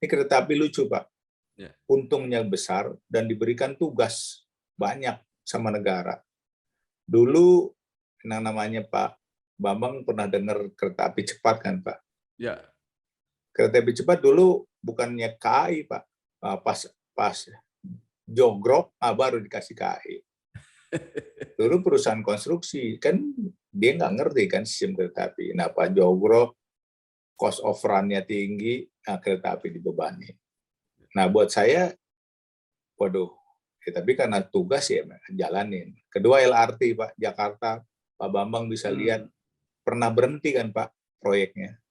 Ini kereta api lucu, Pak. Ya. Untungnya besar dan diberikan tugas banyak sama negara. Dulu yang namanya Pak Bambang pernah dengar kereta api cepat kan, Pak? Ya. Kereta api cepat dulu bukannya KAI, Pak. Pas jogrok, baru dikasih KAI. Dulu perusahaan konstruksi, kan dia nggak ngerti kan sistem kereta api. Nah, Pak jogrok, cost of run-nya tinggi, kereta api dibebani. Nah, buat saya, waduh, tapi karena tugas ya jalanin. Kedua LRT, Pak, Jakarta, Pak Bambang bisa lihat, pernah berhenti kan, Pak, proyeknya.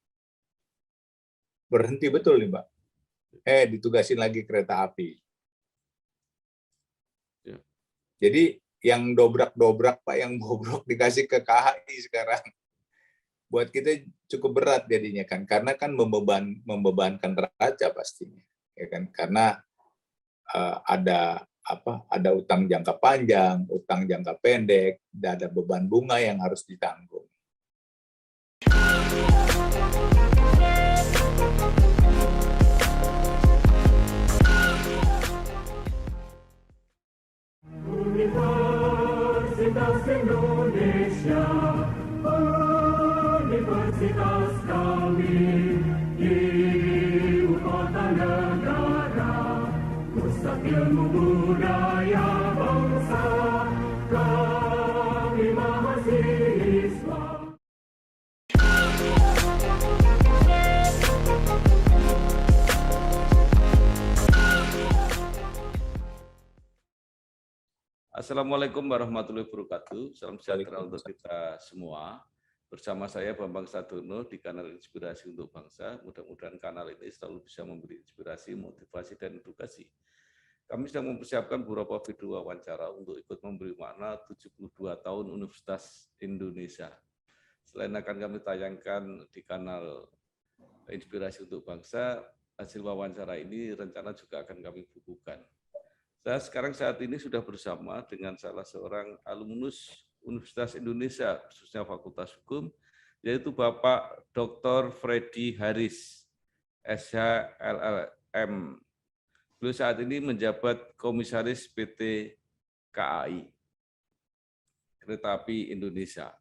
Berhenti betul nih, Pak. Ditugasin lagi kereta api. Ya. Jadi yang dobrak-dobrak, Pak, yang bobrok dikasih ke KHI sekarang. Buat kita cukup berat jadinya kan, karena kan membebankan raja pastinya, ya kan? Karena ada utang jangka panjang, utang jangka pendek, dan ada beban bunga yang harus ditanggung. Universitas Indonesia, universitas kami, ibu kota negara, pusat ilmu budaya bangsa, kami mahasiswa. Assalamualaikum warahmatullahi wabarakatuh. Salam sejahtera untuk kita semua. Bersama saya Bambang Sadono di kanal Inspirasi untuk Bangsa. Mudah-mudahan kanal ini selalu bisa memberi inspirasi, motivasi, dan edukasi. Kami sedang mempersiapkan beberapa video wawancara untuk ikut memberi makna 72 tahun Universitas Indonesia. Selain akan kami tayangkan di kanal Inspirasi untuk Bangsa, hasil wawancara ini rencana juga akan kami bukukan. Saya sekarang saat ini sudah bersama dengan salah seorang alumnus Universitas Indonesia, khususnya Fakultas Hukum, yaitu Bapak Dr. Freddy Haris, SH-LLM. Beliau saat ini menjabat Komisaris PT KAI, Kereta Api Indonesia.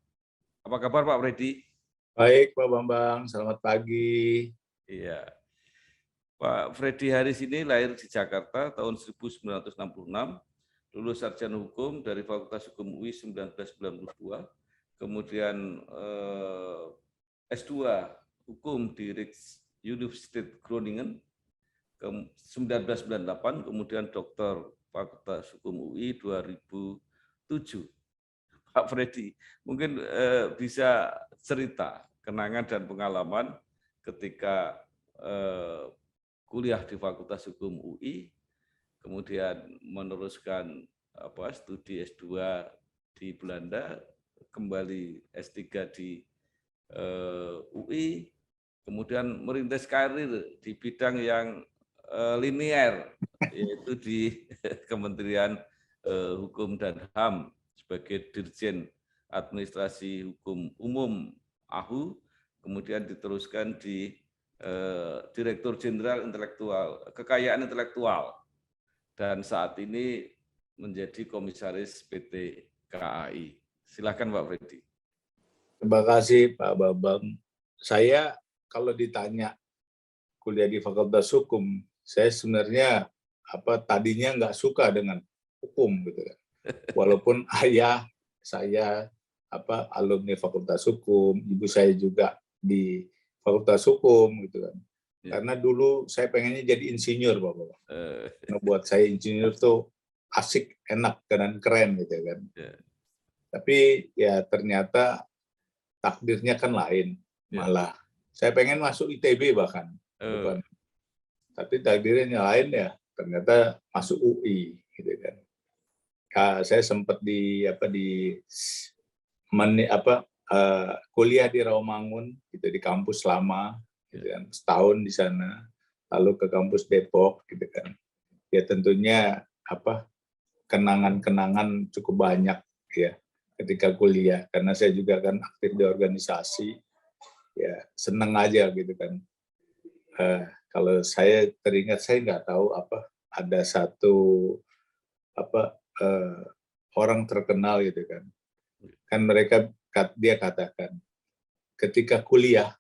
Apa kabar Pak Freddy? Baik Pak Bambang, selamat pagi. Iya. Pak Freddy Haris ini lahir di Jakarta tahun 1966, lulus sarjana hukum dari Fakultas Hukum UI 1992, kemudian S2 hukum di Rijksuniversiteit Groningen 1998, kemudian doktor Fakultas Hukum UI 2007. Pak Freddy, mungkin bisa cerita kenangan dan pengalaman ketika kuliah di Fakultas Hukum UI, kemudian meneruskan studi S2 di Belanda, kembali S3 di UI, kemudian merintis karir di bidang yang linier, yaitu di Kementerian Hukum dan HAM sebagai Dirjen Administrasi Hukum Umum AHU, kemudian diteruskan di Direktur Jenderal Kekayaan Intelektual, dan saat ini menjadi Komisaris PT KAI. Silakan Pak Freddy. Terima kasih Pak Bambang. Saya kalau ditanya kuliah di Fakultas Hukum, saya sebenarnya tadinya nggak suka dengan hukum gitu kan. Walaupun ayah saya alumni Fakultas Hukum, ibu saya juga di Fakultas Hukum gitu kan. Ya. Karena dulu saya pengennya jadi insinyur, Bapak. Buat saya insinyur tuh asik, enak, dan keren gitu kan. Ya. Tapi ya ternyata takdirnya kan lain. Malah saya pengen masuk ITB bahkan. Bukan. Tapi takdirnya lain ya, ternyata masuk UI gitu kan. Saya sempat kuliah di Rawamangun gitu, di kampus lama gitu kan, setahun di sana, lalu ke kampus Depok gitu kan. Ya tentunya kenangan-kenangan cukup banyak ya ketika kuliah, karena saya juga kan aktif di organisasi, ya seneng aja gitu kan. Kalau saya teringat, saya nggak tahu ada satu orang terkenal gitu kan. Kan dia katakan, ketika kuliah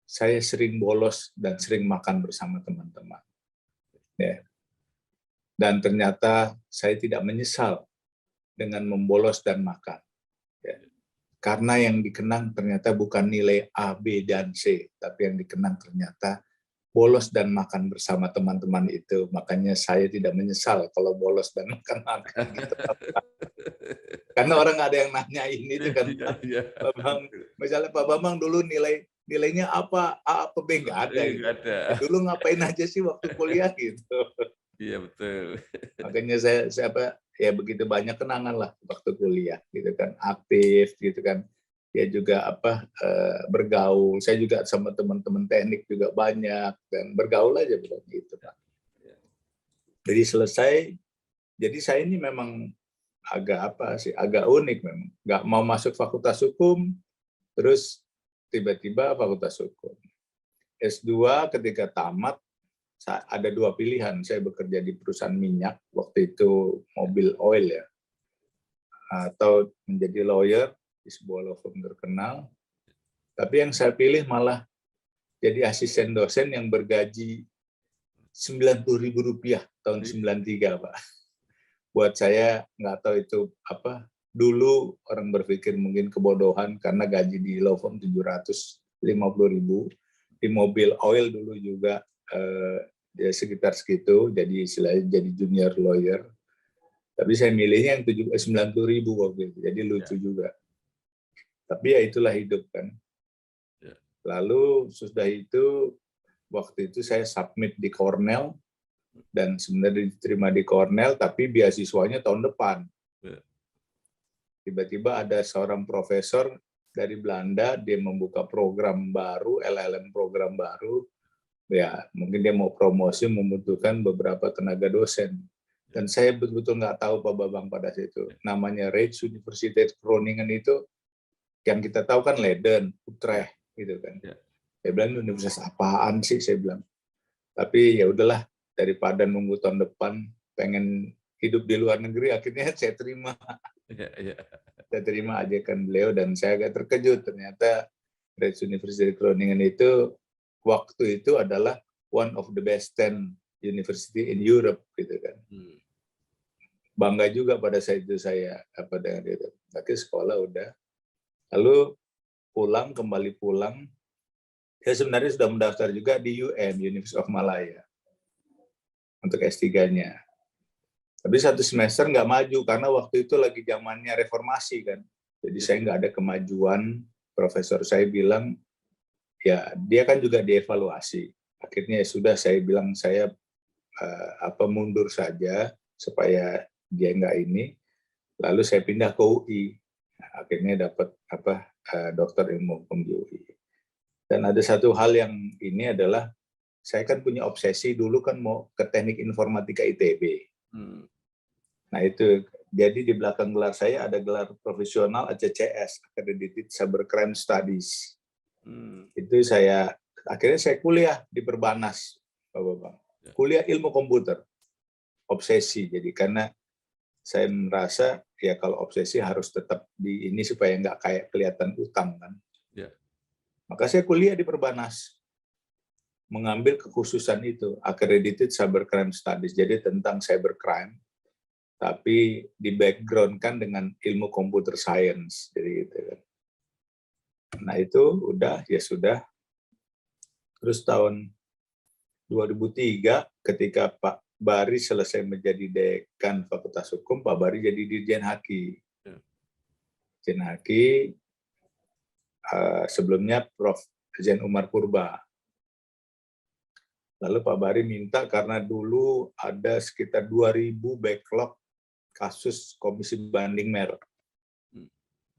saya sering bolos dan sering makan bersama teman-teman. Ya. Dan ternyata saya tidak menyesal dengan membolos dan makan. Ya. Karena yang dikenang ternyata bukan nilai A, B, dan C, tapi yang dikenang ternyata bolos dan makan bersama teman-teman itu. Makanya saya tidak menyesal kalau bolos dan makan-makan gitu. Karena orang ada yang nanyain itu kan, Pak Bambang, misalnya Pak Bambang dulu nilainya apa, A apa B, nggak ada. Gitu. Nggak ada. Ya, dulu ngapain aja sih waktu kuliah gitu. Iya betul. Makanya saya ya begitu banyak kenangan lah waktu kuliah gitu kan, aktif gitu kan. Ya juga bergaul. Saya juga sama teman-teman teknik juga banyak dan bergaul aja gitu Pak. Jadi selesai. Jadi saya ini memang agak unik memang. Nggak mau masuk fakultas hukum, terus tiba-tiba fakultas hukum. S2 ketika tamat, ada dua pilihan. Saya bekerja di perusahaan minyak, waktu itu Mobil Oil ya. Atau menjadi lawyer di sebuah law firm terkenal. Tapi yang saya pilih malah jadi asisten dosen yang bergaji Rp90.000 tahun 93, Pak. Buat saya nggak tahu itu apa. Dulu orang berpikir mungkin kebodohan karena gaji di law firm 750.000. Di Mobil Oil dulu juga ya sekitar segitu. Jadi istilahnya jadi junior lawyer. Tapi saya milihnya yang 90.000 waktu itu. Jadi lucu juga. Tapi ya itulah hidup kan. Lalu sudah itu waktu itu saya submit di Cornell dan sebenarnya diterima di Cornell tapi beasiswanya tahun depan. Tiba-tiba ada seorang profesor dari Belanda, dia membuka program baru, LLM program baru. Ya, mungkin dia mau promosi membutuhkan beberapa tenaga dosen. Dan saya betul-betul nggak tahu Pak Bambang pada situ. Namanya Rijksuniversiteit Groningen itu yang kita tahu kan Leiden, Utrecht gitu kan. Saya bilang universitas apaan sih saya bilang. Tapi ya udahlah daripada nunggu tahun depan pengen hidup di luar negeri akhirnya saya terima. Saya terima ajakan beliau dan saya agak terkejut ternyata Rijksuniversiteit Groningen itu waktu itu adalah one of the best 10 university in Europe gitu kan. Bangga juga pada saat itu saya dengan itu. Tapi sekolah udah. Lalu kembali pulang, saya sebenarnya sudah mendaftar juga di UM, University of Malaya, untuk S3-nya. Tapi satu semester nggak maju, karena waktu itu lagi zamannya reformasi kan. Jadi saya nggak ada kemajuan, profesor saya bilang, ya dia kan juga dievaluasi. Akhirnya ya sudah saya bilang saya mundur saja, supaya dia nggak ini. Lalu saya pindah ke UI. Akhirnya dapat dokter ilmu hukum di UI. Dan ada satu hal yang ini adalah saya kan punya obsesi dulu kan mau ke teknik informatika ITB. Nah itu jadi di belakang gelar saya ada gelar profesional ACCS, Accredited Cybercrime Studies. Itu akhirnya saya kuliah di Perbanas, Pak Bambang. Kuliah ilmu komputer, obsesi. Jadi karena saya merasa ya kalau obsesi harus tetap di ini supaya nggak kayak kelihatan utang kan. Maka saya kuliah di Perbanas, mengambil kekhususan itu, Accredited Cybercrime Studies, jadi tentang cybercrime, tapi di background kan dengan ilmu computer science, jadi gitu kan. Nah itu udah, ya sudah. Terus tahun 2003, ketika Pak Bari selesai menjadi dekan Fakultas Hukum, Pak Bari jadi Dirjen Haki. Dirjen Haki, sebelumnya Prof. Zain Umar Purba. Lalu Pak Bari minta karena dulu ada sekitar 2.000 backlog kasus komisi banding merek.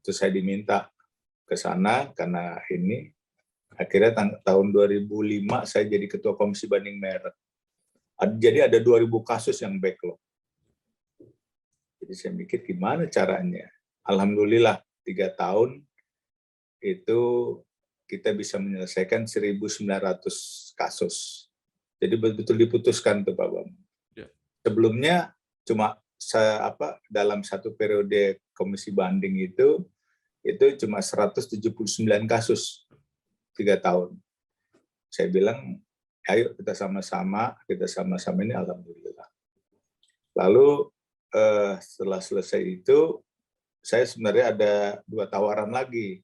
Terus saya diminta ke sana karena ini. Akhirnya tahun 2005 saya jadi ketua komisi banding merek. Jadi ada 2.000 kasus yang backlog. Jadi saya mikir gimana caranya. Alhamdulillah 3 tahun itu kita bisa menyelesaikan 1.900 kasus. Jadi betul-betul diputuskan tuh Pak Bambang. Ya. Sebelumnya cuma dalam satu periode komisi banding itu cuma 179 kasus 3 tahun. Saya bilang, ayo kita sama-sama ini alhamdulillah. Lalu setelah selesai itu, saya sebenarnya ada 2 tawaran lagi.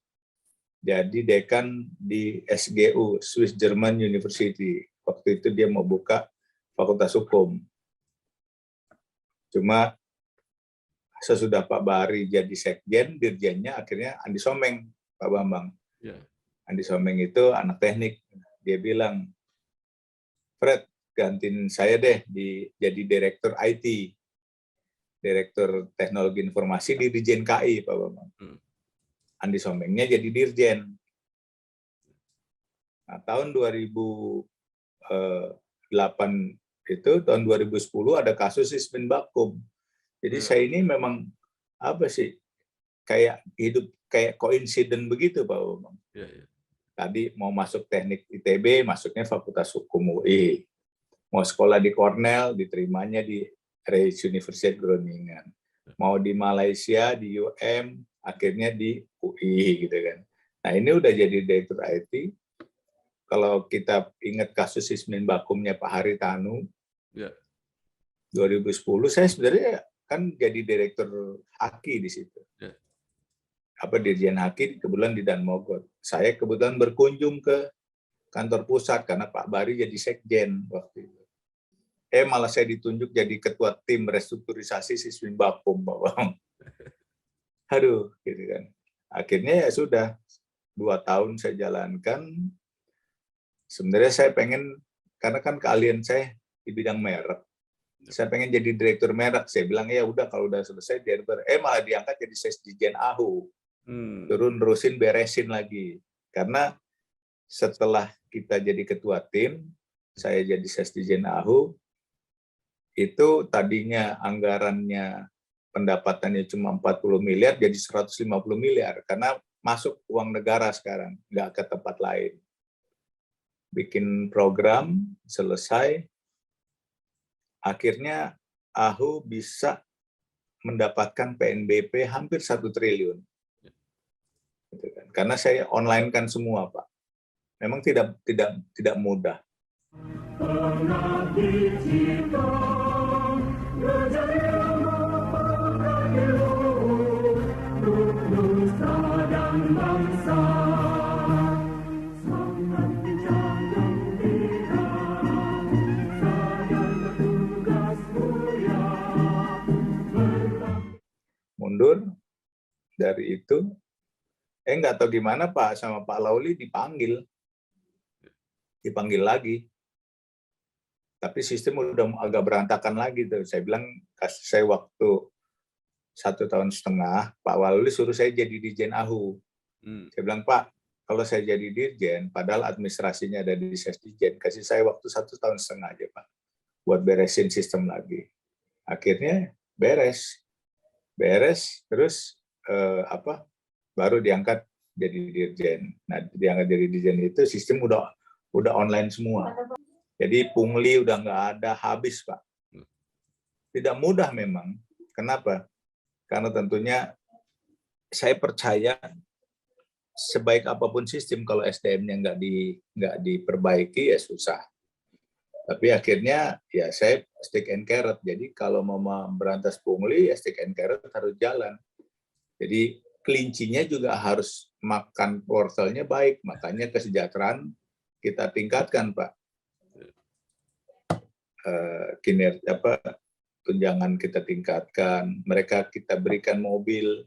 Jadi dekan di SGU, Swiss German University. Waktu itu dia mau buka Fakultas Hukum. Cuma sesudah Pak Bahari jadi sekjen, dirjennya akhirnya Andi Someng, Pak Bambang. Ya. Andi Someng itu anak teknik. Dia bilang, Fred, gantiin saya deh jadi direktur IT. Direktur Teknologi Informasi di Dirjen KI, Pak Bambang. Andi Somengnya jadi dirjen. Nah, tahun 2008 itu, tahun 2010 ada kasus Sismin Bakum. Jadi saya ini memang kayak hidup kayak koinsiden begitu, Pak Bambang. Ya, ya. Tadi mau masuk teknik ITB, masuknya Fakultas Hukum UI. Mau sekolah di Cornell, diterimanya di Rijks Universiteit Groningen. Mau di Malaysia, di UM, akhirnya di UI gitu kan. Nah ini udah jadi direktur IT. Kalau kita ingat kasus Sismin Bakumnya Pak Haritanu, Ya. 2010 saya sebenarnya kan jadi direktur Haki di situ. Ya. Dirjen Haki kebetulan di Danmogot. Saya kebetulan berkunjung ke kantor pusat karena Pak Bahari jadi sekjen waktu itu. Malah saya ditunjuk jadi ketua tim restrukturisasi Sismin Bakum, Pak Bang. Aduh, gitu kan. Akhirnya ya sudah 2 tahun saya jalankan. Sebenarnya saya pengen, karena kan keahlian saya di bidang merek. Saya pengen jadi direktur merek. Saya bilang, ya udah kalau udah selesai direktur. Malah diangkat jadi Sesdijen AHU. Terusin beresin lagi. Karena setelah kita jadi ketua tim, saya jadi Sesdijen AHU, itu tadinya anggarannya pendapatannya cuma 40 miliar jadi 150 miliar karena masuk uang negara sekarang, nggak ke tempat lain. Bikin program, selesai, akhirnya AHU bisa mendapatkan PNBP hampir 1 triliun. Karena saya online kan semua, Pak. Memang tidak mudah. Mundur dari itu, nggak tahu gimana Pak sama Pak Lauli dipanggil lagi. Tapi sistem udah agak berantakan lagi tuh. Saya bilang kasih saya waktu 1,5 tahun, Pak Lauli suruh saya jadi Dirjen AHU. Saya bilang, Pak, kalau saya jadi Dirjen, padahal administrasinya ada di Sesdijen, kasih saya waktu 1,5 tahun aja Pak, buat beresin sistem lagi. Akhirnya beres, terus baru diangkat jadi Dirjen. Nah, diangkat jadi Dirjen itu sistem udah online semua. Jadi pungli udah nggak ada, habis Pak. Tidak mudah memang. Kenapa? Karena tentunya saya percaya sebaik apapun sistem kalau SDM-nya nggak diperbaiki ya susah. Tapi akhirnya ya saya stick and carrot. Jadi kalau mau berantas pungli ya stick and carrot harus jalan. Jadi kelincinya juga harus makan wortelnya baik. Makanya kesejahteraan kita tingkatkan Pak. Tunjangan kita tingkatkan, mereka kita berikan mobil.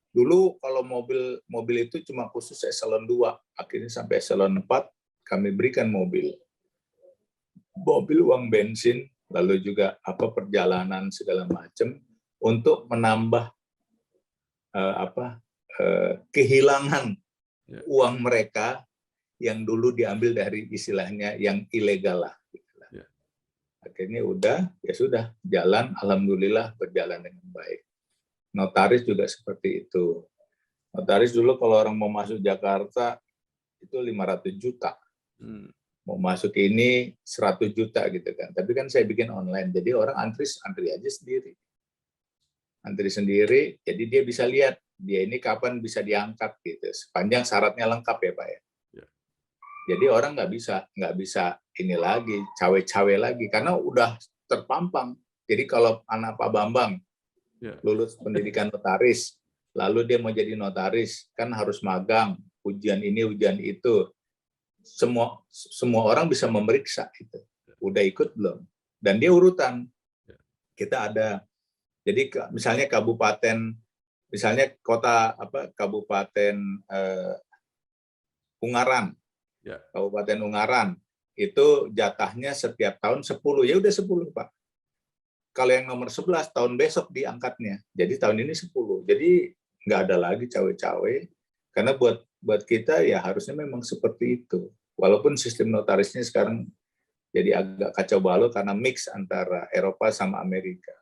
Dulu kalau mobil itu cuma khusus eselon 2, akhirnya sampai eselon 4 kami berikan mobil. Mobil, uang bensin, lalu juga perjalanan segala macam untuk menambah kehilangan uang mereka yang dulu diambil dari istilahnya yang ilegal lah. Akhirnya ya sudah, jalan, alhamdulillah berjalan dengan baik. Notaris juga seperti itu. Notaris dulu kalau orang mau masuk Jakarta, itu 500 juta. mau masuk ini 100 juta gitu kan. Tapi kan saya bikin online, jadi orang antri aja sendiri. Antri sendiri, jadi dia bisa lihat dia ini kapan bisa diangkat gitu. Sepanjang syaratnya lengkap ya Pak ya. Ya. Jadi orang nggak bisa ini lagi, cawe-cawe lagi karena udah terpampang. Jadi kalau anak Pak Bambang Ya. lulus pendidikan notaris, lalu dia mau jadi notaris, kan harus magang, ujian ini, ujian itu. Semua orang bisa memeriksa itu. Udah ikut belum? Dan dia urutan. Kita ada, jadi misalnya kabupaten, misalnya kota kabupaten Ungaran. Ya. Kabupaten Ungaran itu jatahnya setiap tahun 10. Ya udah 10, Pak. Kalau yang nomor 11 tahun besok diangkatnya. Jadi tahun ini 10. Jadi nggak ada lagi cawe-cawe. Karena buat kita ya harusnya memang seperti itu. Walaupun sistem notarisnya sekarang jadi agak kacau balau karena mix antara Eropa sama Amerika.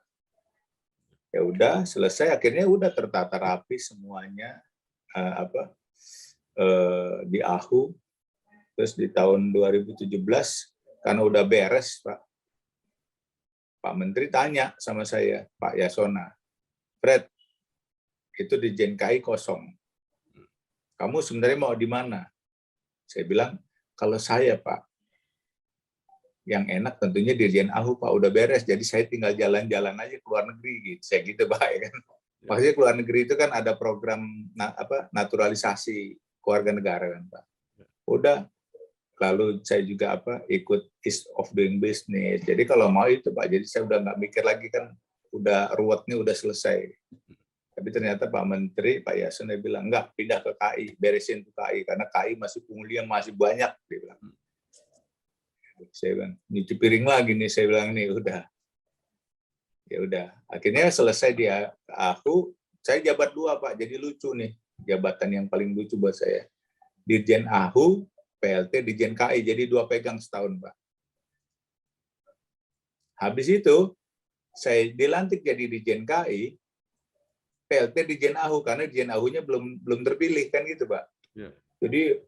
Ya udah selesai, akhirnya udah tertata rapi semuanya di AHU. Terus di tahun 2017 karena udah beres, Pak Menteri tanya sama saya, Pak Yasona, Fred, itu di JNKI kosong. Kamu sebenarnya mau di mana? Saya bilang, kalau saya Pak, yang enak tentunya Dirjen AHU Pak, udah beres, jadi saya tinggal jalan-jalan aja ke luar negeri gitu. Saya gitu Pak ya kan. Maksudnya ke luar negeri itu kan ada program naturalisasi keluarga negara kan Pak. Udah, lalu saya juga ikut Ease of Doing Business. Jadi kalau mau itu Pak, jadi saya udah nggak mikir lagi kan, udah ruwetnya udah selesai. Tapi ternyata Pak Menteri, Pak Yasona bilang, enggak, pindah ke KI, beresin ke KI, karena KI masih pungulian masih banyak, dia bilang. Saya bilang, nyuci piring lagi nih, saya bilang nih, udah. Ya udah, akhirnya selesai dia aku, saya jabat 2 Pak, jadi lucu nih, jabatan yang paling lucu buat saya. Dirjen AHU, PLT, Dirjen KI, jadi 2 pegang setahun Pak. Habis itu, saya dilantik jadi Dirjen KI, PLT Dirjen AHU, karena Dirjen AHU-nya belum terpilih, kan gitu Pak. Ya. Jadi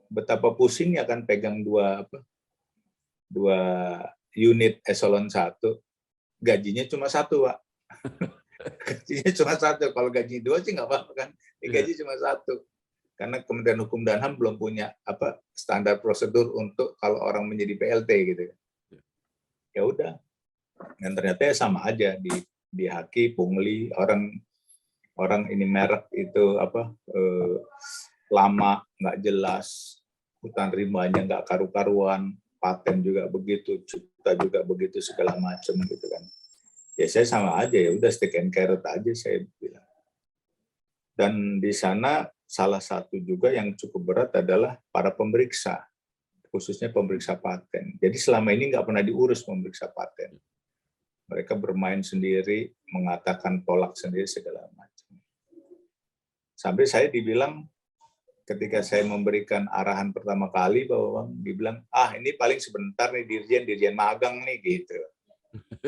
betapa pusingnya kan pegang dua unit eselon 1, gajinya cuma 1 Pak. Gajinya cuma 1, kalau gaji 2 sih nggak apa-apa kan, gaji cuma 1. Karena Kementerian Hukum dan HAM belum punya standar prosedur untuk kalau orang menjadi PLT gitu. Ya udah, dan ternyata ya sama aja di Haki, pungli, orang ini merek itu lama, nggak jelas, hutan rimbanya nggak karu-karuan, paten juga begitu, cipta juga begitu, segala macam gitu kan. Ya saya sama aja, ya udah stick and carrot aja saya bilang. Dan di sana salah satu juga yang cukup berat adalah para pemeriksa, khususnya pemeriksa paten. Jadi selama ini nggak pernah diurus pemeriksa paten. Mereka bermain sendiri, mengatakan tolak sendiri segala macam. Sampai saya dibilang, ketika saya memberikan arahan pertama kali, bahwa dibilang, ini paling sebentar nih dirjen magang nih gitu.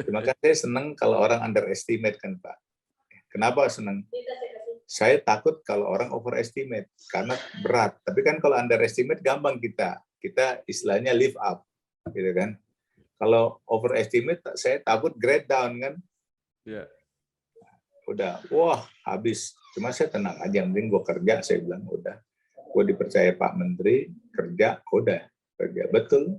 Cuma kan saya senang kalau orang underestimate kan Pak. Kenapa senang? Saya takut kalau orang overestimate karena berat. Tapi kan kalau underestimate gampang kita istilahnya lift up, gitu kan. Kalau overestimate saya takut grade down kan. Ya. Udah, wah habis. Cuma saya tenang aja, yang penting gue kerja, saya bilang udah. Gue dipercaya Pak Menteri, kerja, udah. Kerja, betul.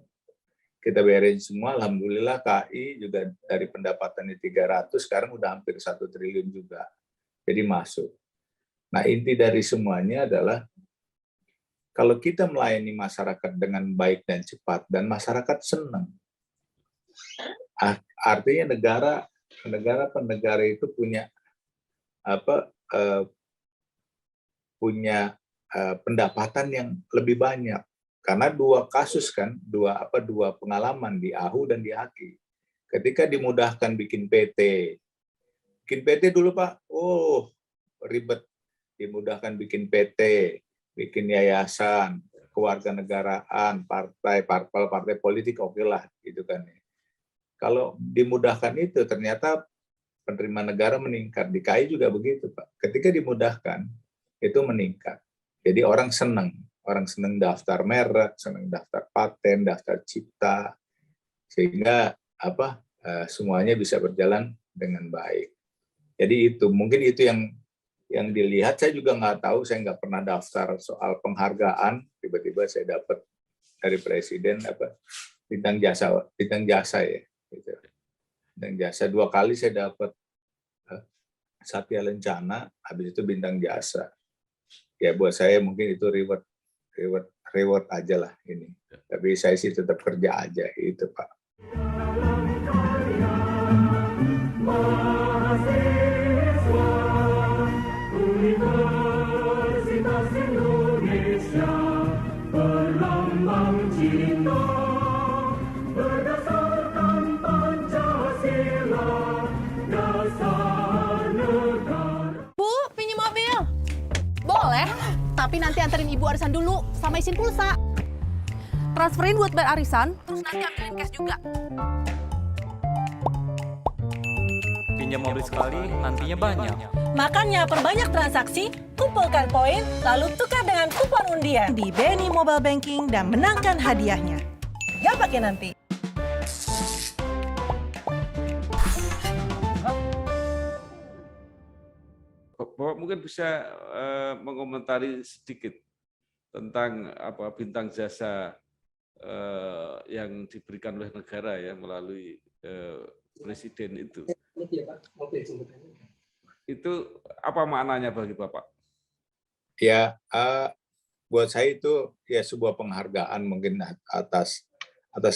Kita beresin semua, alhamdulillah KI juga dari pendapatannya 300, sekarang udah hampir 1 triliun juga. Jadi masuk. Nah inti dari semuanya adalah, kalau kita melayani masyarakat dengan baik dan cepat, dan masyarakat senang, artinya negara itu punya pendapatan yang lebih banyak. Karena 2 kasus kan, dua pengalaman di AHU dan di Haki. Ketika dimudahkan bikin PT dulu Pak, ribet. Dimudahkan bikin PT, bikin yayasan, kewarganegaraan, partai politik, oke lah gitu kan. Kalau dimudahkan itu ternyata penerimaan negara meningkat. Di KI juga begitu Pak. Ketika dimudahkan itu meningkat. Jadi orang senang. orang senang daftar merek, senang daftar paten, daftar cipta, sehingga semuanya bisa berjalan dengan baik. Jadi itu mungkin itu yang dilihat. Saya juga nggak tahu, saya nggak pernah daftar soal penghargaan, tiba-tiba saya dapat dari presiden bintang jasa ya, gitu. Bintang jasa 2 kali saya dapat Satya Lencana, habis itu bintang jasa. Ya buat saya mungkin itu reward aja lah ini. Tapi saya sih tetap kerja aja itu Pak. Mahasiswa Universitas Indonesia berlambang cinta berdasarkan Pancasila dasar negara. Bu, pinjam mobil. Boleh, tapi nanti anterin ibu arisan dulu sama isin pulsa. Transferin buat bayar arisan, terus nanti ambilin cash juga. Pinjam mobil sekali, nantinya banyak. Makanya perbanyak transaksi, kumpulkan poin, lalu tukar dengan kupon undian di BNI Mobile Banking dan menangkan hadiahnya. Gak pakai nanti. Bapak mungkin bisa mengomentari sedikit tentang bintang jasa yang diberikan oleh negara ya melalui presiden itu. Itu apa maknanya bagi Bapak? Ya, buat saya itu ya sebuah penghargaan mungkin atas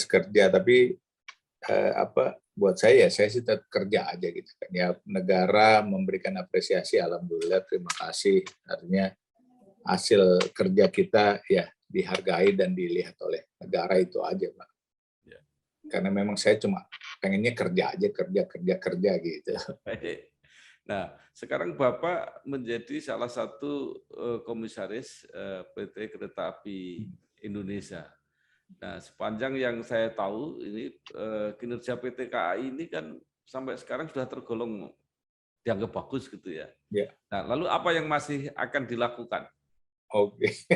kerja, tapi buat saya sih tetap kerja aja gitu kan. Ya negara memberikan apresiasi, alhamdulillah, terima kasih. Artinya hasil kerja kita ya dihargai dan dilihat oleh negara, itu aja Pak. Ya. Karena memang saya cuma pengennya kerja aja, kerja gitu. Baik. Nah, sekarang Bapak menjadi salah satu komisaris PT Kereta Api Indonesia. Nah, sepanjang yang saya tahu ini kinerja PT KAI ini kan sampai sekarang sudah tergolong dianggap bagus gitu ya. Ya. Nah, lalu apa yang masih akan dilakukan? Oke.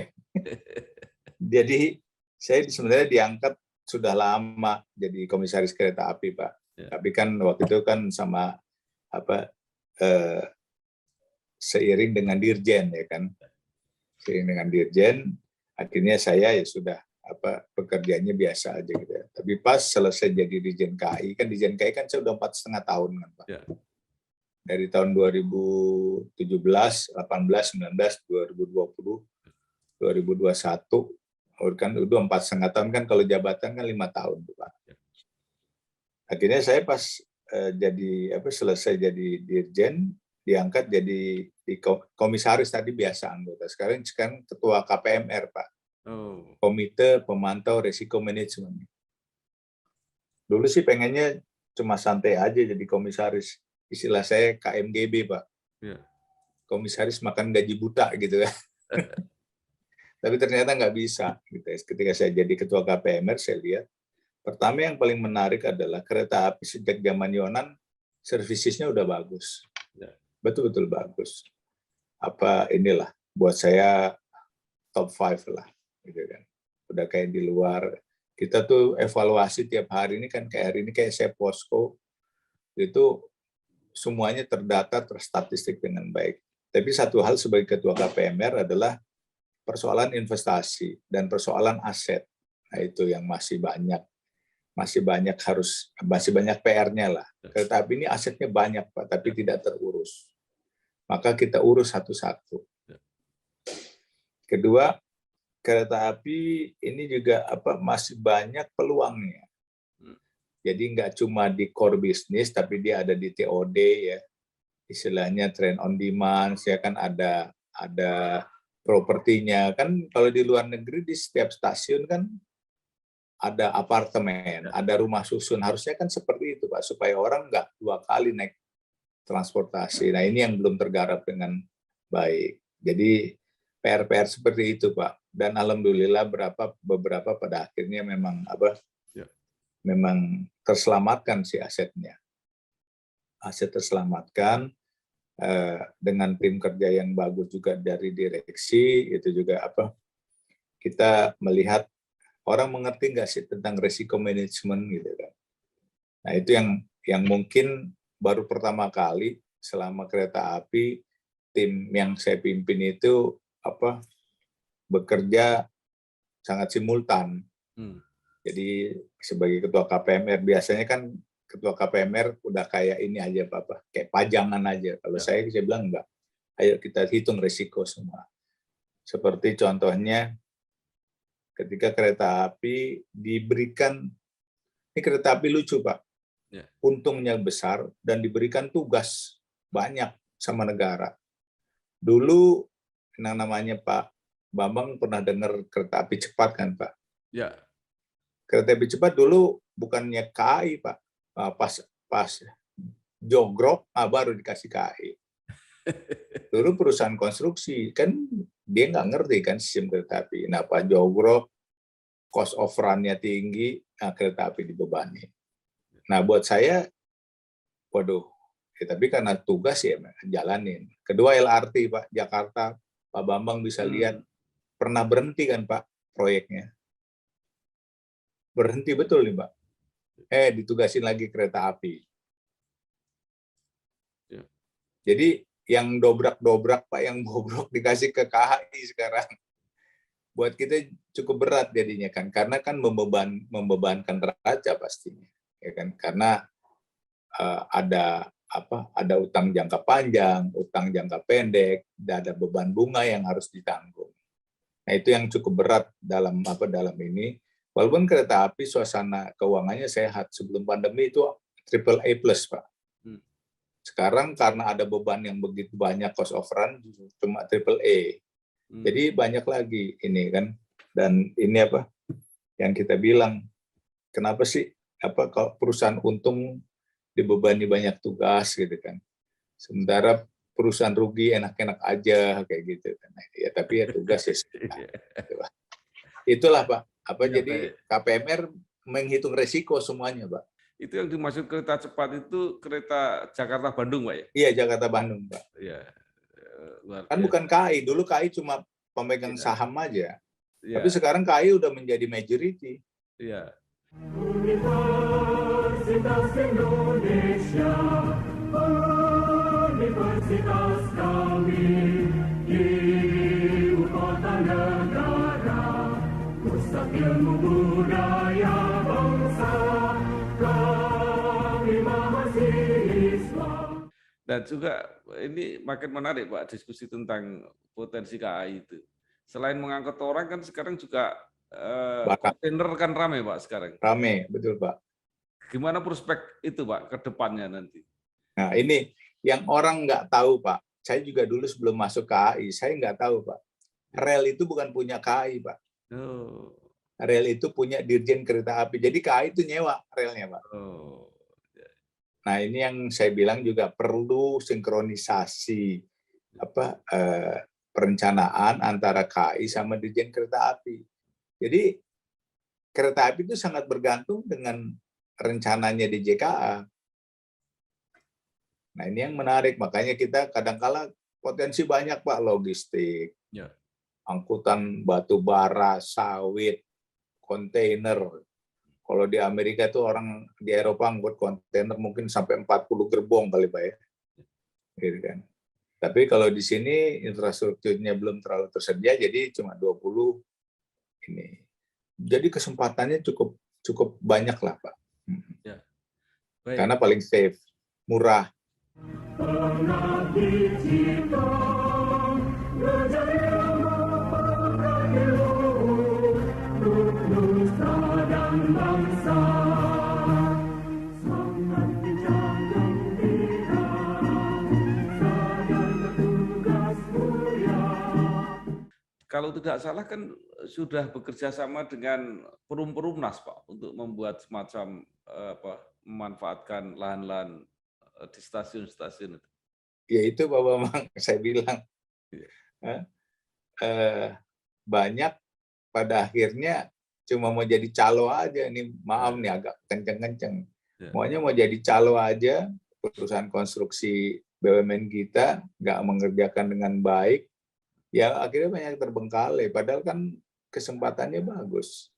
Jadi saya sebenarnya diangkat sudah lama jadi komisaris kereta api Pak. Ya. Tapi kan waktu itu kan sama seiring dengan dirjen ya kan. Seiring dengan dirjen, akhirnya saya ya sudah pekerjaannya biasa aja gitu ya. Tapi pas selesai jadi Dirjen KAI, kan Dirjen KAI kan saya udah 4,5 tahun kan Pak. Ya. Dari tahun 2017, 18, 19, 2020, 2021, kan udah 4,5 tahun kan, kalau jabatan kan 5 tahun Pak. Akhirnya saya pas selesai jadi Dirjen, diangkat jadi komisaris tadi biasa anggota. Sekarang ketua KPMR Pak. Oh. Komite Pemantau Risiko Manajemen. Dulu sih pengennya cuma santai aja jadi komisaris. Istilah saya KMGB Pak. Ya. Komisaris makan gaji buta gitu kan. Tapi ternyata nggak bisa. Gitu. Ketika saya jadi ketua KPMR, saya lihat pertama yang paling menarik adalah kereta api sejak zaman Yonan, servisisnya udah bagus. Ya. Betul-betul bagus. Inilah buat saya top 5 lah. Gitu kan. Udah kayak di luar. Kita tuh evaluasi tiap hari ini kan, kayak hari ini kayak saya posko, itu semuanya terdata, terstatistik dengan baik. Tapi satu hal sebagai ketua KPMR adalah persoalan investasi dan persoalan aset. Nah itu yang masih banyak PR-nya lah. Kereta api ini asetnya banyak Pak, tapi tidak terurus. Maka kita urus satu-satu. Kedua, kereta api ini juga masih banyak peluangnya. Jadi nggak cuma di core bisnis, tapi dia ada di TOD ya, istilahnya train on demand. Ya kan ada propertinya kan. Kalau di luar negeri di setiap stasiun kan ada apartemen, ada rumah susun. Harusnya kan seperti itu Pak, supaya orang nggak 2 kali naik transportasi. Nah ini yang belum tergarap dengan baik. Jadi PR seperti itu Pak. Dan alhamdulillah beberapa pada akhirnya memang memang terselamatkan si asetnya. Aset terselamatkan dengan tim kerja yang bagus juga dari direksi, itu juga kita melihat orang mengerti nggak sih tentang risiko manajemen gitu kan. Nah itu yang mungkin baru pertama kali selama kereta api tim yang saya pimpin itu bekerja sangat simultan. Jadi sebagai ketua KPMR biasanya kan ketua KPMR udah kayak ini aja Pak, kayak pajangan aja. Kalau saya bilang enggak. Ayo kita hitung risiko semua. Seperti contohnya ketika kereta api diberikan, ini kereta api lucu Pak, untungnya besar dan diberikan tugas banyak sama negara. Dulu yang namanya Pak Bambang pernah dengar kereta api cepat kan Pak? Ya. Kereta api cepat dulu bukannya KAI Pak, pas jogrok baru dikasih KAI. Dulu perusahaan konstruksi kan dia nggak ngerti kan sistem kereta api. Nah Pak jogrok, cost of run-nya tinggi, kereta api dibebani. Nah buat saya, waduh, tapi karena tugas ya jalanin. Kedua LRT Pak, Jakarta, Pak Bambang bisa lihat, pernah berhenti kan Pak proyeknya. Berhenti betul nih Pak. Ditugasin lagi kereta api. Jadi yang dobrak-dobrak Pak, yang bobrok dikasih ke KHI sekarang. Buat kita cukup berat jadinya kan, karena kan membebankan raja pastinya. Ya kan? Karena ada utang jangka panjang, utang jangka pendek, dan ada beban bunga yang harus ditanggung. Nah itu yang cukup berat dalam ini. Walaupun kereta api suasana keuangannya sehat, sebelum pandemi itu AAA+ Pak. Sekarang karena ada beban yang begitu banyak cost of run cuma AAA. Jadi banyak lagi ini kan, dan ini yang kita bilang, kenapa sih kalau perusahaan untung dibebani banyak tugas gitu kan, sementara perusahaan rugi enak-enak aja kayak gitu kan. Ya tapi ya tugas ya. Itulah Pak. Jadi KPMR menghitung resiko semuanya Pak. Itu yang dimaksud kereta cepat itu kereta Jakarta-Bandung Pak ya? Iya Jakarta-Bandung Pak. Iya. Kan bukan KAI, dulu KAI cuma pemegang saham aja. Tapi sekarang KAI udah menjadi majority. Iya. Universitas Indonesia, universitas kami, ibu kota negara, pusat ilmu budaya bangsa, kami mahasiswa. Dan juga ini makin menarik Pak, diskusi tentang potensi KAI itu. Selain mengangkut orang kan sekarang juga kontainer kan ramai Pak sekarang. Ramai, betul Pak. Gimana prospek itu Pak ke depannya nanti? Nah ini yang orang nggak tahu Pak. Saya juga dulu sebelum masuk KAI, saya nggak tahu Pak. Rel itu bukan punya KAI Pak. Rel itu punya Dirjen Kereta Api. Jadi KAI itu nyewa relnya Pak. Nah ini yang saya bilang juga perlu sinkronisasi perencanaan antara KAI sama Dirjen Kereta Api. Jadi kereta api itu sangat bergantung dengan rencananya di JKA. Nah ini yang menarik, makanya kita kadang-kala potensi banyak Pak, logistik, angkutan batu bara, sawit, kontainer. Kalau di Amerika itu orang di Eropa angkut kontainer mungkin sampai 40 gerbong kali Pak ya. Gitu kan. Tapi kalau di sini infrastrukturnya belum terlalu tersedia, jadi cuma 20 ini. Jadi kesempatannya cukup banyak lah Pak. Ya. Baik. Karena paling safe, murah. Pengabdi cita, berjaya mengabdi luhur, untuk nusa dan bangsa. Semangat dijaga gembira, sadar bertugas mulia. Kalau tidak salah kan sudah bekerja sama dengan Perumnas Pak untuk membuat semacam memanfaatkan lahan-lahan di stasiun-stasiun itu. Ya itu Pak Bambang, saya bilang banyak pada akhirnya cuma mau jadi calo aja. Ini maaf nih agak kenceng-kenceng. Maunya mau jadi calo aja, perusahaan konstruksi BUMN kita nggak mengerjakan dengan baik, ya akhirnya banyak terbengkalai. Padahal kan kesempatannya bagus.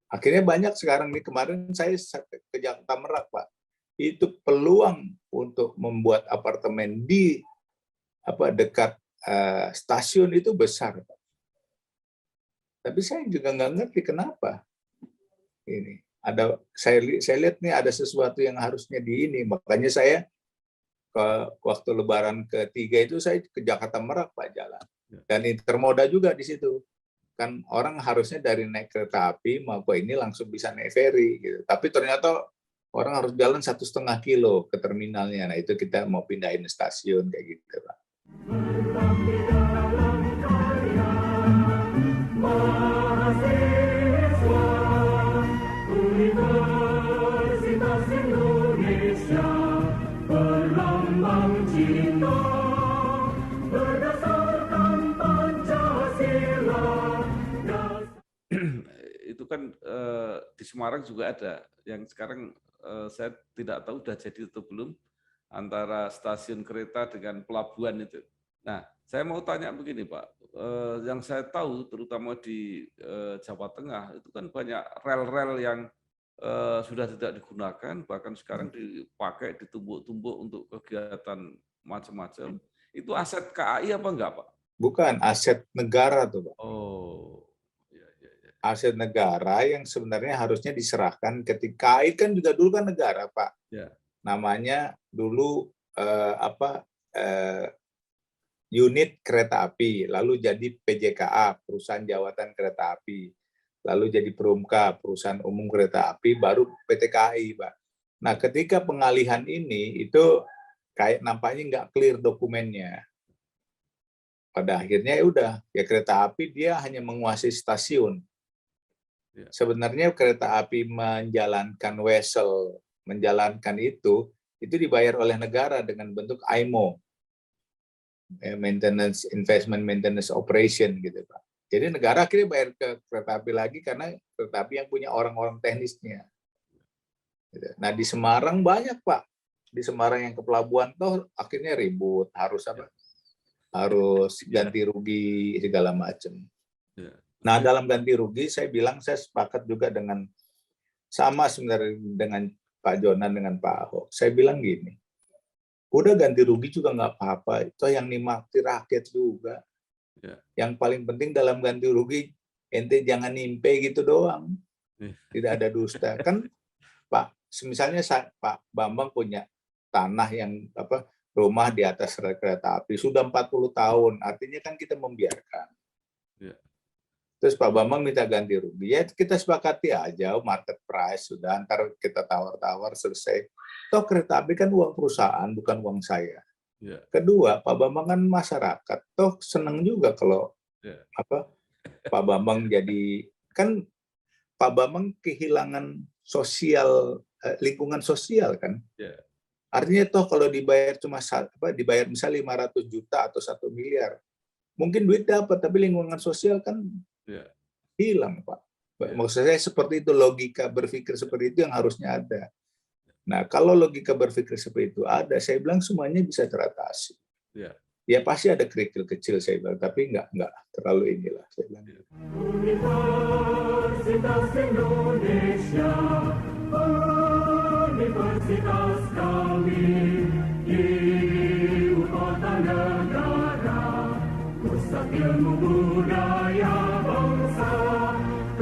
Akhirnya banyak sekarang nih, kemarin saya ke Jakarta Merak, Pak. Itu peluang untuk membuat apartemen di dekat stasiun itu besar, Pak. Tapi saya juga nggak ngerti kenapa ini saya lihat nih ada sesuatu yang harusnya makanya saya waktu Lebaran ketiga itu saya ke Jakarta Merak, Pak, jalan, dan Intermoda juga di situ. Kan orang harusnya dari naik kereta api mau ke ini langsung bisa naik ferry gitu. Tapi ternyata orang harus jalan 1,5 kilo ke terminalnya. Nah, itu kita mau pindahin stasiun kayak gitu, Pak. Mahasiswa Universitas Indonesia berlambang cinta berdasarkan Pancasila. Itu kan di Semarang juga ada, yang sekarang saya tidak tahu sudah jadi atau belum, antara stasiun kereta dengan pelabuhan itu. Nah, saya mau tanya begini, Pak, yang saya tahu terutama di Jawa Tengah itu kan banyak rel-rel yang sudah tidak digunakan, bahkan sekarang dipakai ditumbuk-tumbuk untuk kegiatan macam-macam. Itu aset KAI apa enggak, Pak? Bukan, aset negara tuh, Pak. Oh, aset negara yang sebenarnya harusnya diserahkan ketika KAI kan juga dulu kan negara, Pak. Ya. Namanya dulu unit kereta api, lalu jadi PJKA, perusahaan jawatan kereta api, lalu jadi Perumka, perusahaan umum kereta api, baru PT KAI, Pak. Nah, ketika pengalihan ini itu kayak nampaknya nggak clear dokumennya. Pada akhirnya ya kereta api dia hanya menguasai stasiun. Sebenarnya kereta api menjalankan wesel, menjalankan itu dibayar oleh negara dengan bentuk AIMO, maintenance investment maintenance operation gitu, Pak. Jadi negara akhirnya bayar ke kereta api lagi karena kereta api yang punya orang-orang teknisnya. Nah, di Semarang banyak, Pak. Di Semarang yang ke pelabuhan toh akhirnya ribut, harus ganti rugi segala macam. Nah, dalam ganti rugi, saya bilang saya sepakat juga sama sebenarnya dengan Pak Jonan, dengan Pak Ahok. Saya bilang gini, udah ganti rugi juga nggak apa-apa, itu yang nikmati rakyat juga. Yang paling penting dalam ganti rugi, ente jangan nimpe gitu doang. Tidak ada dusta. Kan Pak, misalnya Pak Bambang punya tanah yang rumah di atas rel kereta api, sudah 40 tahun, artinya kan kita membiarkan. Terus Pak Bambang minta ganti rugi, ya kita sepakati aja market price, sudah antar kita tawar-tawar selesai. Toh kereta api kan uang perusahaan, bukan uang saya. Kedua, Pak Bambang kan masyarakat, toh senang juga kalau Pak Bambang kan Pak Bambang kehilangan sosial, lingkungan sosial kan. Artinya toh kalau dibayar dibayar misalnya 500 juta atau 1 miliar, mungkin duit dapat, tapi lingkungan sosial kan hilang, Pak. Maksud saya seperti itu, logika berpikir seperti itu yang harusnya ada. Nah, kalau logika berpikir seperti itu ada, saya bilang semuanya bisa teratasi. Ya pasti ada kerikil kecil, saya bilang, tapi nggak terlalu inilah, saya bilang. Universitas Indonesia, universitas kami, ibu kota negara, pusat ilmu budaya bangsa,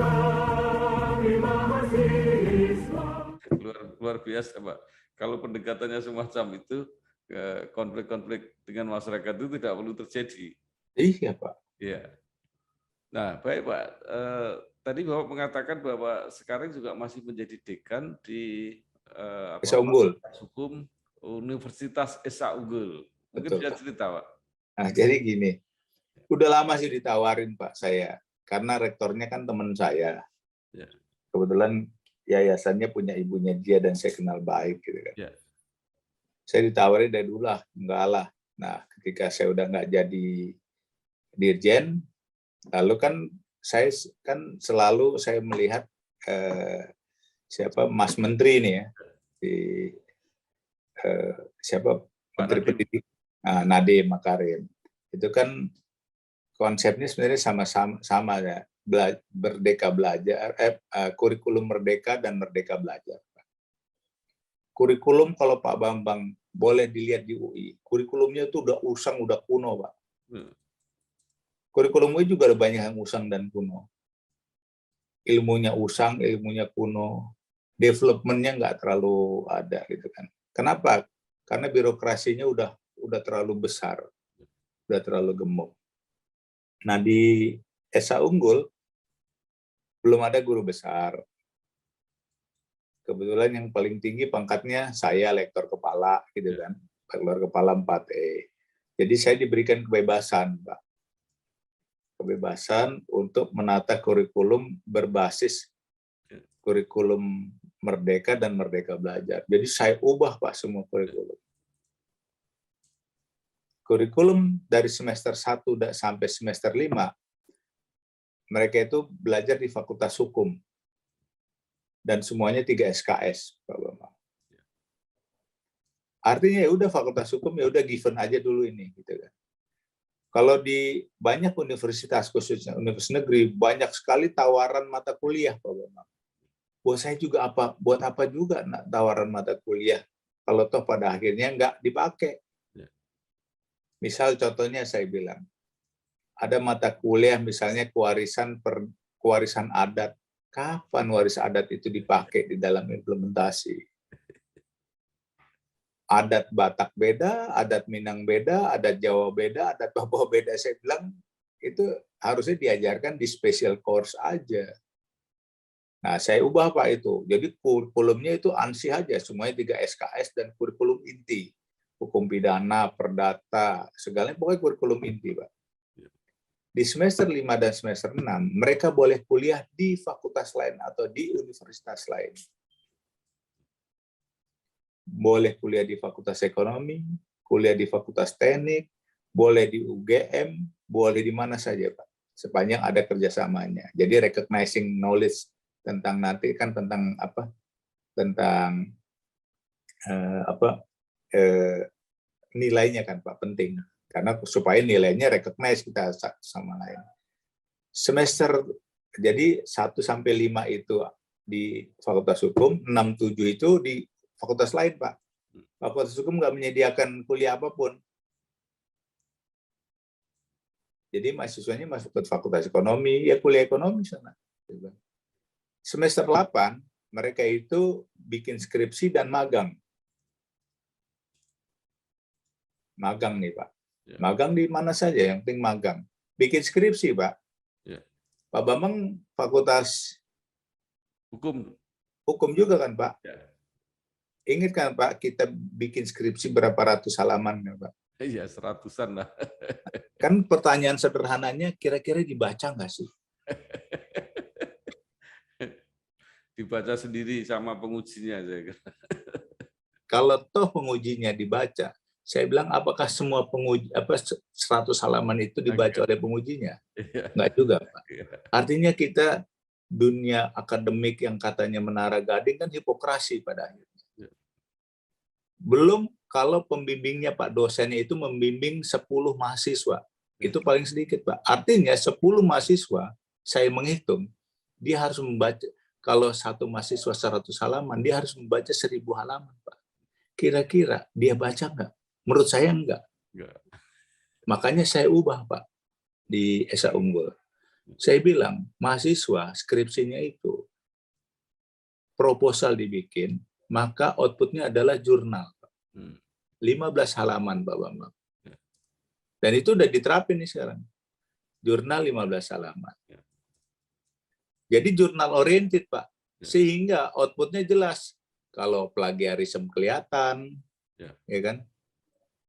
kami mahasiswa. Luar biasa, Pak. Kalau pendekatannya semacam itu, konflik-konflik dengan masyarakat itu tidak perlu terjadi. Iya, Pak. Iya. Nah, baik, Pak. Tadi Bapak mengatakan bahwa sekarang juga masih menjadi dekan di Esa Unggul. Hukum Universitas Esa Unggul. Mungkin Betul, bisa Pak. cerita, Pak. Nah, jadi gini, udah lama sih ditawarin, Pak, saya. Karena rektornya kan teman saya. Kebetulan yayasannya punya ibunya dia dan saya kenal baik gitu kan. Saya ditawarin dari dulu lah, enggak lah. Nah, ketika saya udah nggak jadi dirjen, lalu kan saya kan selalu saya melihat Mas Menteri ini ya, Menteri Pendidikan, Nadiem Makarim. Itu kan konsepnya sebenarnya sama ya. Merdeka belajar, kurikulum merdeka dan merdeka belajar. Kurikulum kalau Pak Bambang boleh dilihat di UI, kurikulumnya itu udah usang, udah kuno, Pak. Kurikulum UI juga ada banyak yang usang dan kuno. Ilmunya usang, ilmunya kuno, development-nya nggak terlalu ada gitu kan. Kenapa? Karena birokrasinya udah terlalu besar, udah terlalu gemuk. Nah di Esa Unggul belum ada guru besar. Kebetulan yang paling tinggi pangkatnya saya lektor kepala gitu kan, lektor kepala 4E. Jadi saya diberikan kebebasan, Pak. Kebebasan untuk menata kurikulum berbasis kurikulum merdeka dan merdeka belajar. Jadi saya ubah, Pak, semua kurikulum. Kurikulum dari semester 1 sampai semester 5, mereka itu belajar di Fakultas Hukum. Dan semuanya 3 SKS, Pak Bambang. Artinya ya udah Fakultas Hukum ya udah given aja dulu ini gitu kan. Kalau di banyak universitas, khususnya universitas negeri, banyak sekali tawaran mata kuliah, Pak Bambang. Buat saya juga buat apa juga tawaran mata kuliah kalau toh pada akhirnya nggak dipakai. Misal contohnya saya bilang, ada mata kuliah misalnya kewarisan adat. Kapan waris adat itu dipakai di dalam implementasi? Adat Batak beda, adat Minang beda, adat Jawa beda, adat Papua beda. Saya bilang itu harusnya diajarkan di special course aja. Nah, saya ubah, Pak, itu. Jadi kurikulumnya itu ANSI aja, semuanya 3 SKS dan kurikulum inti. Hukum pidana, perdata, segalanya pokoknya kurikulum inti, Pak. Di semester 5 dan semester 6, mereka boleh kuliah di fakultas lain atau di universitas lain. Boleh kuliah di fakultas ekonomi, kuliah di fakultas teknik, boleh di UGM, boleh di mana saja, Pak. Sepanjang ada kerjasamanya. Jadi recognizing knowledge tentang nanti kan tentang apa? Tentang nilainya kan, Pak, penting. Karena supaya nilainya recognize kita sama lain. Semester, jadi 1 sampai 5 itu di Fakultas Hukum, 6, 7 itu di fakultas lain, Pak. Fakultas Hukum nggak menyediakan kuliah apapun. Jadi mahasiswanya masuk ke Fakultas Ekonomi, ya kuliah ekonomi sana. Semester 8, mereka itu bikin skripsi dan magang. Magang nih, Pak. Magang di mana saja, yang penting magang. Bikin skripsi, Pak. Pak Bambang Fakultas Hukum juga kan, Pak? Ingat kan, Pak, kita bikin skripsi berapa ratus halaman, ya, Pak? Iya, 100-an lah. Kan pertanyaan sederhananya, kira-kira dibaca nggak sih? Dibaca sendiri sama pengujinya. Kalau toh pengujinya dibaca, saya bilang apakah semua 100 halaman itu dibaca oleh pengujinya? Enggak juga, Pak. Artinya kita dunia akademik yang katanya menara gading kan hipokrasi pada akhirnya. Belum kalau pembimbingnya, Pak, dosennya itu membimbing 10 mahasiswa. Itu paling sedikit, Pak. Artinya 10 mahasiswa, saya menghitung, dia harus membaca, kalau satu mahasiswa 100 halaman, dia harus membaca 1000 halaman, Pak. Kira-kira dia baca nggak? Menurut saya enggak. Makanya saya ubah, Pak, di Esa Unggul. Saya bilang, mahasiswa skripsinya itu proposal dibikin, maka outputnya adalah jurnal. 15 halaman, Pak Bambang. Dan itu udah diterapin nih sekarang. Jurnal 15 halaman. Jadi jurnal oriented, Pak. Sehingga outputnya jelas. Kalau plagiarisme kelihatan, ya kan?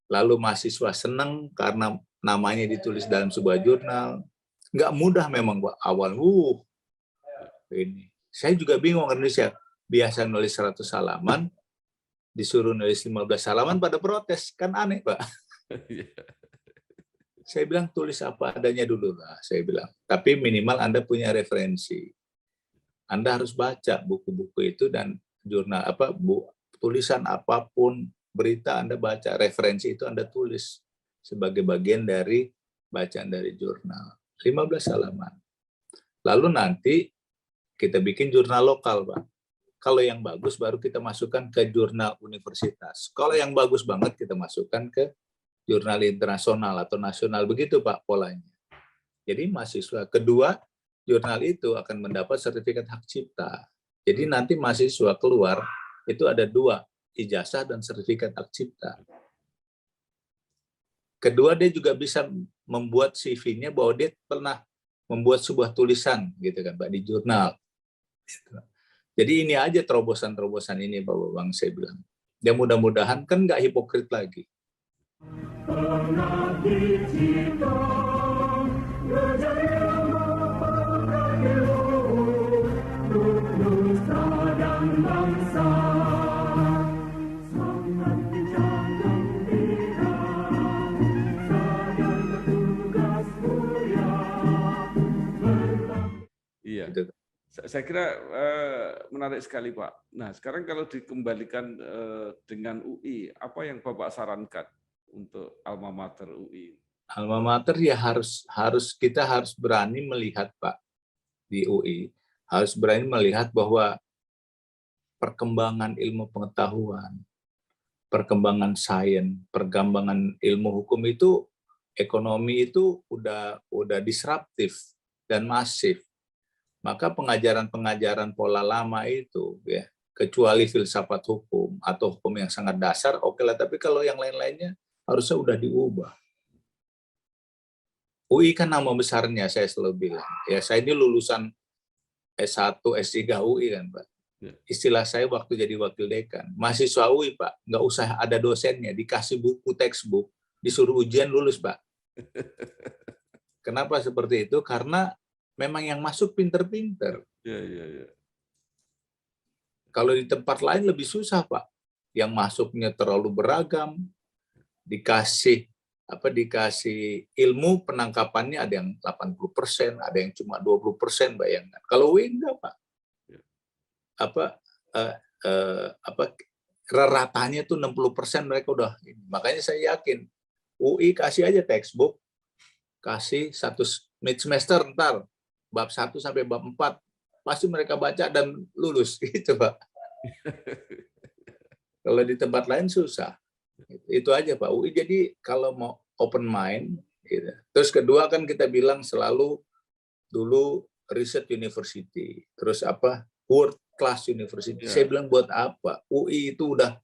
Lalu mahasiswa senang karena namanya ditulis dalam sebuah jurnal. Nggak mudah memang, Pak, awal. Ini. Saya juga bingung, Indonesia. Biasa nulis 100 halaman, disuruh nulis 15 halaman pada protes. Kan aneh, Pak. Saya bilang tulis apa adanya dulu lah, saya bilang. Tapi minimal Anda punya referensi. Anda harus baca buku-buku itu dan jurnal tulisan apapun, berita Anda baca, referensi itu Anda tulis sebagai bagian dari bacaan dari jurnal. 15 halaman. Lalu nanti kita bikin jurnal lokal, Pak. Kalau yang bagus baru kita masukkan ke jurnal universitas. Kalau yang bagus banget kita masukkan ke jurnal internasional atau nasional. Begitu, Pak, polanya. Jadi mahasiswa kedua, jurnal itu akan mendapat sertifikat hak cipta. Jadi nanti mahasiswa keluar, itu ada 2, ijazah dan sertifikat hak cipta. Kedua, dia juga bisa membuat CV-nya bahwa dia pernah membuat sebuah tulisan, gitu kan, Pak, di jurnal. Jadi ini aja terobosan-terobosan ini, Bapak Bang, saya bilang. Ya mudah-mudahan kan nggak hipokrit lagi. Iya. Gitu. Saya kira menarik sekali, Pak. Nah, sekarang kalau dikembalikan dengan UI, apa yang Bapak sarankan untuk alma mater UI? Alma mater ya kita harus berani melihat, Pak, di UI, harus berani melihat bahwa perkembangan ilmu pengetahuan, perkembangan sains, perkembangan ilmu hukum itu, ekonomi itu udah disruptif dan masif. Maka pengajaran-pengajaran pola lama itu, ya, kecuali filsafat hukum atau hukum yang sangat dasar, oke lah. Tapi kalau yang lain-lainnya harusnya udah diubah. UI kan nama besarnya, saya selalu bilang. Ya, saya ini lulusan S1, S3 UI kan, Pak. Istilah saya waktu jadi wakil dekan, mahasiswa UI, Pak, nggak usah ada dosennya, dikasih buku, textbook, disuruh ujian lulus, Pak. Kenapa seperti itu? Karena memang yang masuk pinter-pinter. Ya. Kalau di tempat lain lebih susah, Pak. Yang masuknya terlalu beragam, dikasih ilmu penangkapannya ada yang 80%, ada yang cuma 20%, bayangkan. Kalau UI enggak, Pak. Ratanya tuh 60% mereka udah. Makanya saya yakin UI kasih aja textbook, kasih mid semester ntar bab 1 sampai bab 4 pasti mereka baca dan lulus gitu, Pak. Kalau di tempat lain susah. Itu aja, Pak. UI jadi kalau mau open mind gitu. Terus kedua kan kita bilang selalu dulu riset university, terus world class university. Saya bilang buat apa? UI itu udah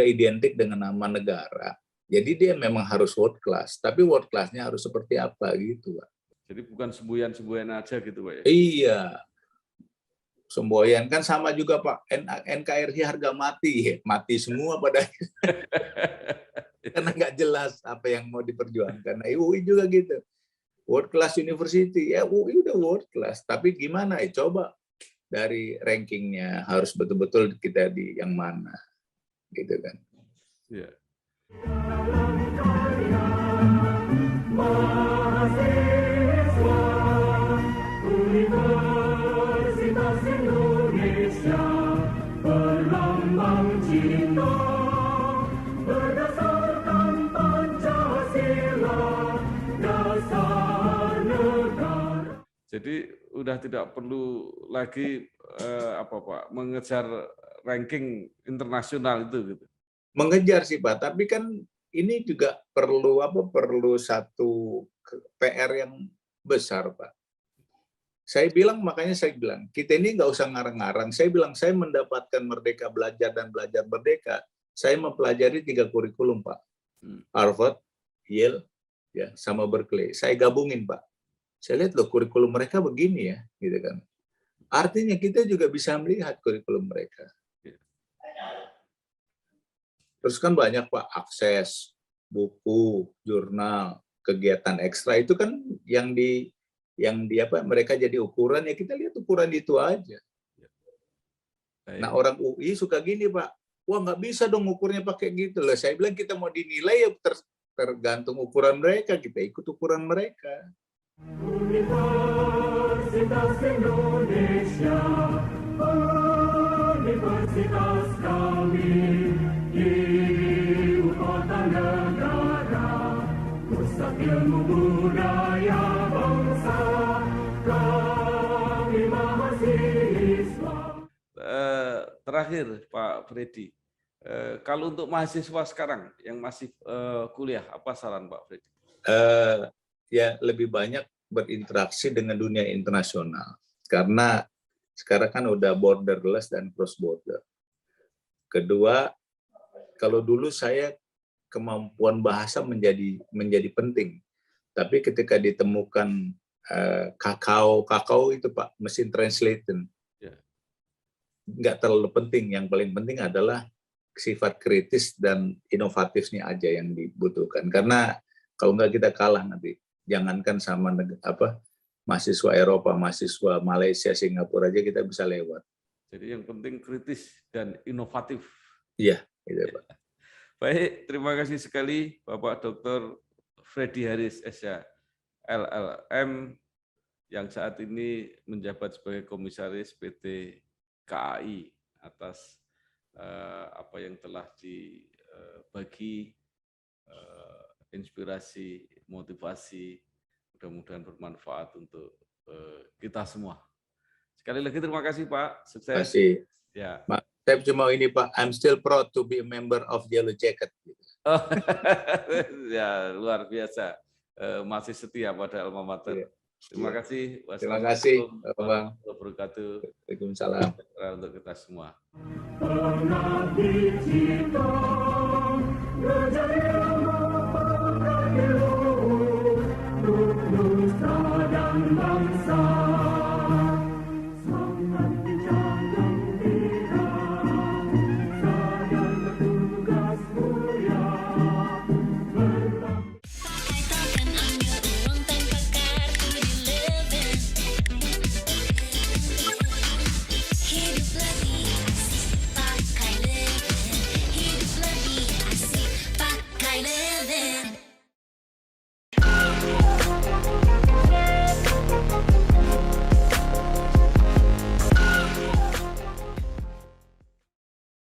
identik dengan nama negara. Jadi dia memang harus world class, tapi world class-nya harus seperti apa gitu, Pak. Jadi bukan semboyan-semboyan aja gitu, Pak, ya? Iya. Semboyan kan sama juga, Pak. NKRI harga mati semua pada karena nggak jelas apa yang mau diperjuangkan. Nah, UI juga gitu. World class university, ya UI udah world class, tapi gimana ya, coba dari rankingnya harus betul-betul kita di yang mana, gitu kan? Iya. Mahasiswa Universitas Indonesia berlambang cinta berdasarkan Pancasila dasar negara. Jadi udah tidak perlu lagi Pak, mengejar ranking internasional itu gitu. Mengejar sih, Pak, tapi kan ini juga perlu satu PR yang besar, Pak. Makanya saya bilang, kita ini nggak usah ngarang-ngarang. Saya bilang, saya mendapatkan Merdeka Belajar dan Belajar Merdeka. Saya mempelajari 3 kurikulum, Pak. Harvard, Yale, ya, sama Berkeley. Saya gabungin, Pak. Saya lihat loh kurikulum mereka begini ya, gitu kan. Artinya kita juga bisa melihat kurikulum mereka. Terus kan banyak, Pak, akses buku, jurnal, kegiatan ekstra itu kan yang mereka jadi ukuran, ya kita lihat ukuran itu aja. Nah, orang UI suka gini, Pak. Wah, nggak bisa dong ukurnya pakai gitu loh. Saya bilang kita mau dinilai ya tergantung ukuran mereka, kita ikut ukuran mereka. Universitas Indonesia, universitas kami, ibu kota negara, pusat ilmu budaya bangsa, kami mahasiswa. Terakhir Pak Freddy, kalau untuk mahasiswa sekarang yang masih kuliah, apa saran Pak Freddy? Ya lebih banyak berinteraksi dengan dunia internasional karena sekarang kan udah borderless dan cross border. Kedua, kalau dulu saya kemampuan bahasa menjadi penting, tapi ketika ditemukan kakao itu Pak, mesin translation nggak terlalu penting. Yang paling penting adalah sifat kritis dan inovatifnya aja yang dibutuhkan. Karena kalau nggak kita kalah nanti. Jangankan sama mahasiswa Eropa, mahasiswa Malaysia, Singapura aja kita bisa lewat. Jadi yang penting kritis dan inovatif. Iya, gitu Pak. Baik, terima kasih sekali Bapak Dr. Freddy Haris SH, LLM, yang saat ini menjabat sebagai Komisaris PT KAI atas apa yang telah dibagi, inspirasi, motivasi, mudah-mudahan bermanfaat untuk kita semua. Sekali lagi terima kasih Pak, sukses. Terima kasih. Ya. Saya cuma ini Pak, I'm still proud to be a member of Yellow Jacket. Oh, ya luar biasa, masih setia pada alma mater. Terima kasih. Terima kasih, Bang. Wabarakatuh. Waalaikumsalam. Untuk kita semua. Pengabdi cita